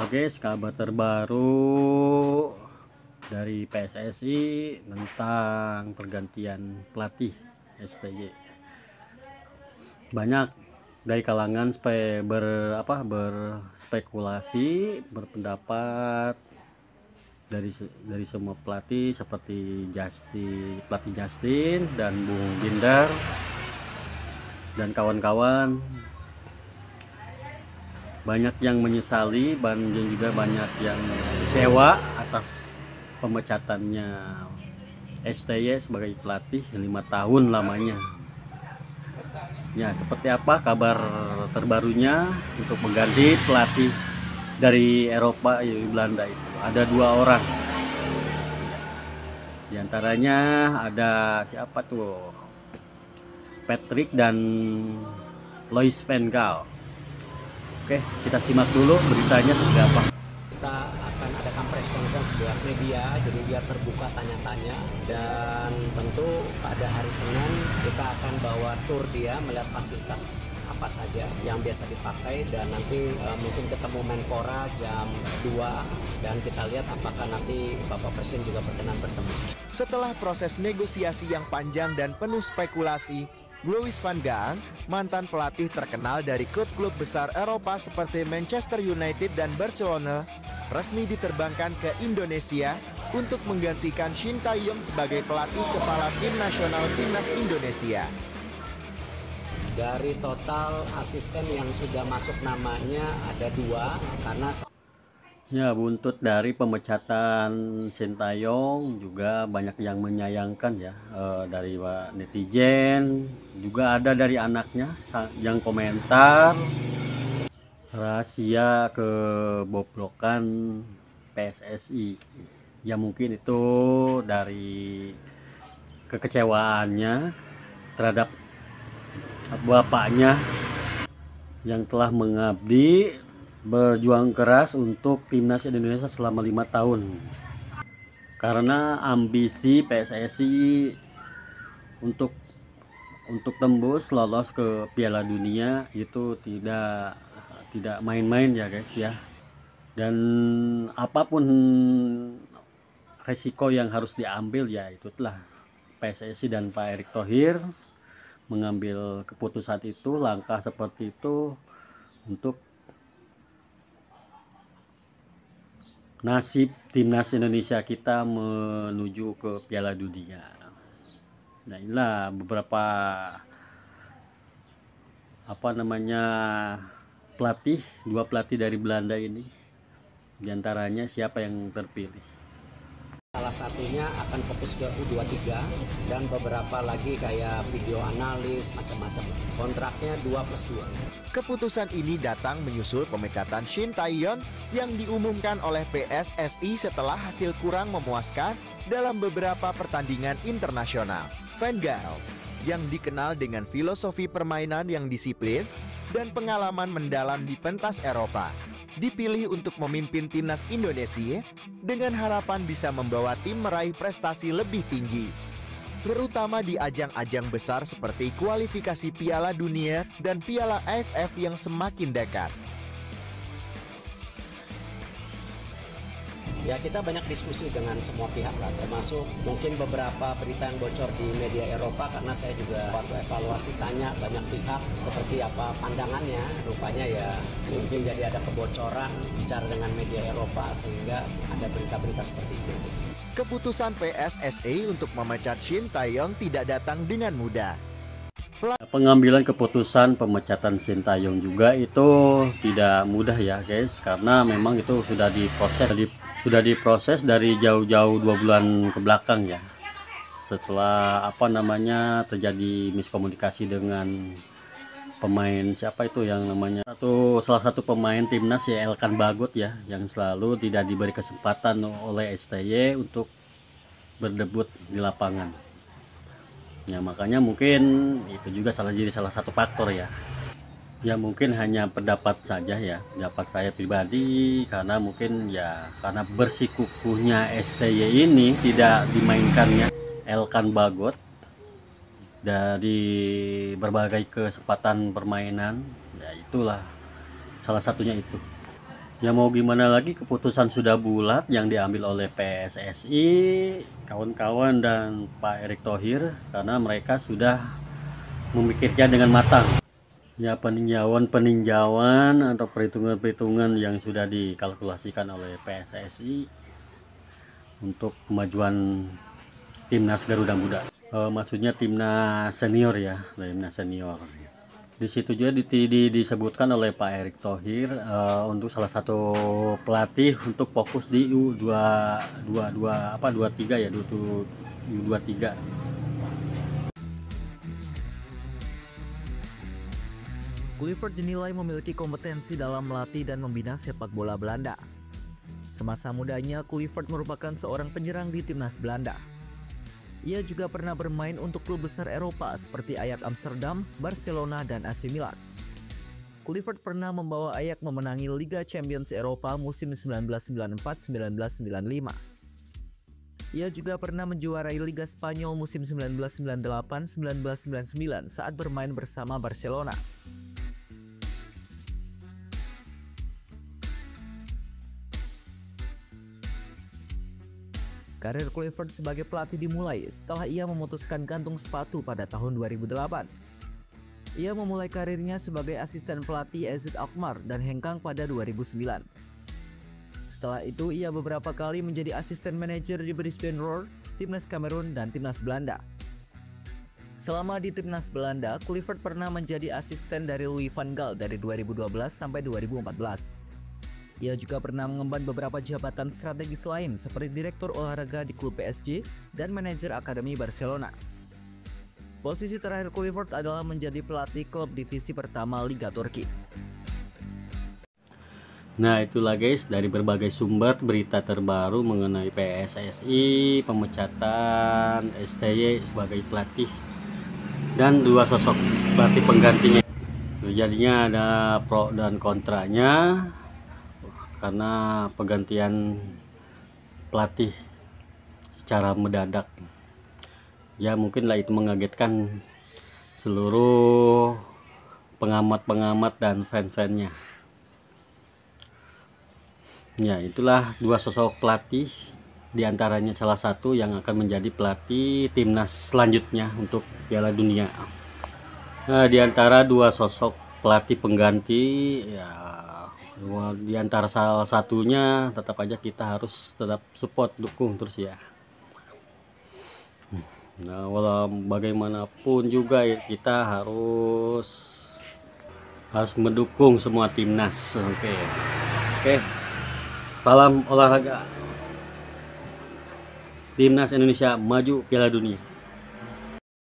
Guys, kabar terbaru dari PSSI tentang pergantian pelatih STY. Banyak dari kalangan berspekulasi, berpendapat dari semua pelatih seperti pelatih Justin dan Bung Binder dan kawan-kawan. Banyak yang menyesali dan juga banyak yang kecewa atas pemecatannya STY sebagai pelatih 5 tahun lamanya. Ya, seperti apa kabar terbarunya untuk mengganti pelatih dari Eropa Belanda itu? Ada 2 orang. Di antaranya ada siapa tuh? Patrick dan Louis van Gaal. Oke, kita simak dulu beritanya seperti apa. Kita akan adakan press conference buat media, jadi biar terbuka tanya-tanya. Dan tentu pada hari Senin kita akan bawa tour dia melihat fasilitas apa saja yang biasa dipakai, dan nanti mungkin ketemu Menpora jam 2 dan kita lihat apakah nanti Bapak Presiden juga berkenan bertemu. Setelah proses negosiasi yang panjang dan penuh spekulasi, Louis van Gaal, mantan pelatih terkenal dari klub-klub besar Eropa seperti Manchester United dan Barcelona, resmi diterbangkan ke Indonesia untuk menggantikan Shin Tae-yong sebagai pelatih kepala tim nasional timnas Indonesia. Dari total asisten yang sudah masuk namanya ada 2, karena Ya, buntut dari pemecatan Shin Tae-yong juga banyak yang menyayangkan ya, dari netizen, juga ada dari anaknya yang komentar rahasia kebobrokan PSSI. Ya mungkin itu dari kekecewaannya terhadap bapaknya yang telah mengabdi, berjuang keras untuk timnas Indonesia selama 5 tahun. Karena ambisi PSSI untuk tembus lolos ke Piala Dunia itu tidak main-main ya guys ya. Dan apapun resiko yang harus diambil ya itulah PSSI dan Pak Erick Thohir mengambil keputusan itu, langkah seperti itu untuk nasib timnas Indonesia kita menuju ke Piala Dunia. Nah, inilah beberapa pelatih, 2 pelatih dari Belanda ini. Di antaranya siapa yang terpilih? salah satunya akan fokus ke U23 dan beberapa lagi kayak video analis macam-macam. Kontraknya 2+2. Keputusan ini datang menyusul pemecatan Shin Tae-yong yang diumumkan oleh PSSI setelah hasil kurang memuaskan dalam beberapa pertandingan internasional. Van Gaal, yang dikenal dengan filosofi permainan yang disiplin dan pengalaman mendalam di pentas Eropa, dipilih untuk memimpin timnas Indonesia dengan harapan bisa membawa tim meraih prestasi lebih tinggi, terutama di ajang-ajang besar seperti kualifikasi Piala Dunia dan Piala AFF yang semakin dekat. Ya, kita banyak diskusi dengan semua pihak lah, termasuk mungkin beberapa berita yang bocor di media Eropa, karena saya juga waktu evaluasi tanya banyak pihak seperti apa pandangannya. Rupanya ya mungkin jadi ada kebocoran bicara dengan media Eropa sehingga ada berita-berita seperti itu. Keputusan PSSI untuk memecat Shin Tae-yong tidak datang dengan mudah. Pengambilan keputusan pemecatan Shin Tae-yong juga itu tidak mudah ya guys, karena memang itu sudah diproses dari jauh-jauh 2 bulan ke belakang ya. Setelah terjadi miskomunikasi dengan pemain siapa itu yang namanya salah satu pemain timnas ya, Elkan Bagot ya, yang selalu tidak diberi kesempatan oleh STY untuk berdebut di lapangan. Ya makanya mungkin itu juga jadi salah satu faktor ya. Ya mungkin hanya pendapat saja ya, pendapat saya pribadi, karena mungkin ya karena bersikukuhnya STY ini tidak dimainkannya Elkan Bagot dari berbagai kesempatan permainan, ya itulah salah satunya itu. Ya mau gimana lagi, keputusan sudah bulat yang diambil oleh PSSI, kawan-kawan dan Pak Erick Thohir, karena mereka sudah memikirkan dengan matang. Ya peninjauan atau perhitungan-perhitungan yang sudah dikalkulasikan oleh PSSI untuk kemajuan timnas Garuda Muda. Maksudnya timnas senior ya, timnas senior. Di situ juga disebutkan oleh Pak Erick Thohir untuk salah satu pelatih untuk fokus di U23 ya, U23. Kluivert dinilai memiliki kompetensi dalam melatih dan membina sepak bola Belanda. Semasa mudanya, Kluivert merupakan seorang penyerang di timnas Belanda. Ia juga pernah bermain untuk klub besar Eropa seperti Ajax Amsterdam, Barcelona, dan AC Milan. Kluivert pernah membawa Ajax memenangi Liga Champions Eropa musim 1994-1995. Ia juga pernah menjuarai Liga Spanyol musim 1998-1999 saat bermain bersama Barcelona. Karir Kluivert sebagai pelatih dimulai setelah ia memutuskan gantung sepatu pada tahun 2008. Ia memulai karirnya sebagai asisten pelatih AZ Alkmaar dan Hengkang pada 2009. Setelah itu, ia beberapa kali menjadi asisten manajer di Brisbane Roar, timnas Kamerun, dan timnas Belanda. Selama di timnas Belanda, Kluivert pernah menjadi asisten dari Louis van Gaal dari 2012 sampai 2014. Ia juga pernah mengemban beberapa jabatan strategis lain seperti direktur olahraga di klub PSG dan manajer akademi Barcelona. Posisi terakhir Kluivert adalah menjadi pelatih klub divisi pertama Liga Turki. Nah itulah guys, dari berbagai sumber berita terbaru mengenai PSSI, pemecatan STY sebagai pelatih, dan dua sosok pelatih penggantinya. Jadinya ada pro dan kontranya, karena penggantian pelatih secara mendadak. Ya mungkinlah itu mengagetkan seluruh pengamat-pengamat dan fan-fannya. Ya itulah dua sosok pelatih, diantaranya salah satu yang akan menjadi pelatih timnas selanjutnya untuk Piala Dunia. Nah, diantara dua sosok pelatih pengganti, ya di antara salah satunya tetap aja kita harus tetap support, dukung terus ya. Nah walau bagaimanapun juga ya, kita harus mendukung semua timnas. Oke. Salam olahraga. Timnas Indonesia maju Piala Dunia.